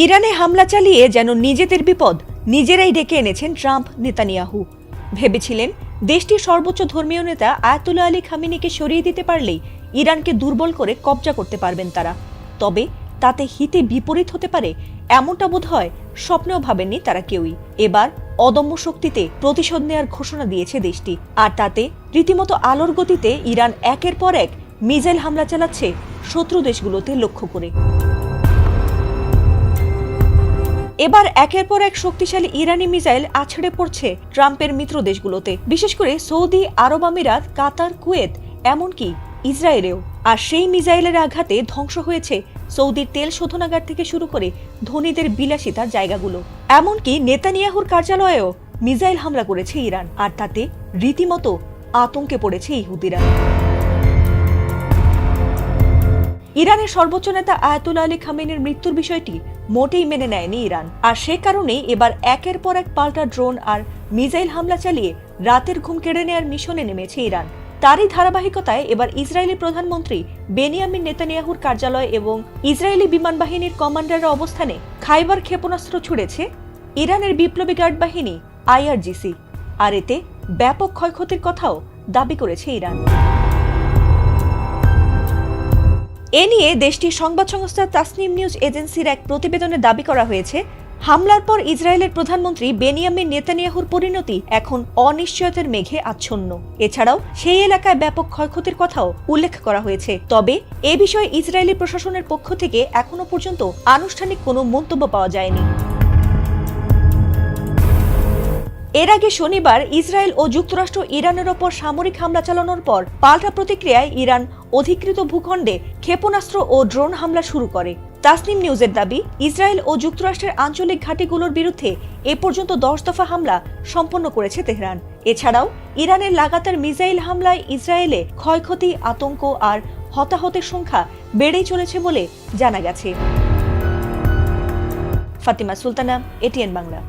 ইরানে হামলা চালিয়ে যেন নিজেদের বিপদ নিজেরাই ডেকে এনেছেন ট্রাম্প নেতানিয়াহু। ভেবেছিলেন দেশটির সর্বোচ্চ ধর্মীয় নেতা আয়াতুল্লাহ আলী খামেনিকে সরিয়ে দিতে পারলেই ইরানকে দুর্বল করে কবজা করতে পারবেন তারা। তবে তাতে হিতে বিপরীত হতে পারে এমনটা বোধ হয় স্বপ্নেও ভাবেননি তারা কেউই। এবার অদম্য শক্তিতে প্রতিশোধ নেয়ার ঘোষণা দিয়েছে দেশটি, আর তাতে রীতিমতো আলোর গতিতে ইরান একের পর এক মিসাইল হামলা চালাচ্ছে শত্রু দেশগুলোতে লক্ষ্য করে। এবার একের পর এক শক্তিশালী ইরানি মিসাইল আছড়ে পড়ছে ট্রাম্পের মিত্র দেশগুলোতে, বিশেষ করে সৌদি আরব আমিরাত, কাতার, কুয়েত, এমনকি ইসরায়েলেও। আর সেই মিসাইলের আঘাতে ধ্বংস হয়েছে সৌদির তেল শোধনাগার থেকে শুরু করে ধনীদের বিলাসিতার জায়গাগুলো। এমনকি নেতানিয়াহুর কার্যালয়েও মিসাইল হামলা করেছে ইরান, আর তাতে রীতিমতো আতঙ্কে পড়েছে ইহুদিরা। ইরানের সর্বোচ্চ নেতা আয়াতুল্লাহ আলী খামেনির মৃত্যুর বিষয়টি মোটেই মেনে নেয়নি ইরান, আর সে কারণেই এবার একের পর এক পাল্টা ড্রোন আর মিসাইল হামলা চালিয়ে রাতের ঘুম কেড়ে নেয়ার মিশনে নেমেছে ইরান। তারই ধারাবাহিকতায় এবার ইসরায়েলি প্রধানমন্ত্রী বেনিয়ামিন নেতানিয়াহুর কার্যালয় এবং ইসরায়েলি বিমান বাহিনীর কমান্ডারের অবস্থানে খাইবার ক্ষেপণাস্ত্র ছুড়েছে ইরানের বিপ্লবী গার্ড বাহিনী IRGC, আর এতে ব্যাপক ক্ষয়ক্ষতির কথাও দাবি করেছে ইরান। এ নিয়ে দেশটির সংবাদ সংস্থা তাসনিম নিউজ এজেন্সির এক প্রতিবেদনে দাবি করা হয়েছে, হামলার পর ইসরায়েলের প্রধানমন্ত্রী বেনিয়ামিন নেতানিয়াহুর পরিণতি এখন অনিশ্চয়তার মেঘে আচ্ছন্ন। এছাড়াও সেই এলাকায় ব্যাপক ক্ষয়ক্ষতির কথাও উল্লেখ করা হয়েছে। তবে এ বিষয়ে ইসরায়েলি প্রশাসনের পক্ষ থেকে এখনো পর্যন্ত আনুষ্ঠানিক কোনো মন্তব্য পাওয়া যায়নি। এর আগে শনিবার ইসরায়েল ও যুক্তরাষ্ট্র ইরানের ওপর সামরিক হামলা চালানোর পর পাল্টা প্রতিক্রিয়ায় ইরান অধিকৃত ভূখণ্ডে ক্ষেপণাস্ত্র ও ড্রোন হামলা শুরু করে। তাসনিম নিউজের দাবি, ইসরায়েল ও যুক্তরাষ্ট্রের আঞ্চলিক ঘাঁটিগুলোর বিরুদ্ধে এ পর্যন্ত 10 দফা হামলা সম্পন্ন করেছে তেহরান। এছাড়াও ইরানের লাগাতার মিসাইল হামলায় ইসরায়েলে ক্ষয়ক্ষতি, আতঙ্ক আর হতাহতের সংখ্যা বেড়েই চলেছে বলে জানা গেছে। ফাতিমা সুলতানা, ATN বাংলা।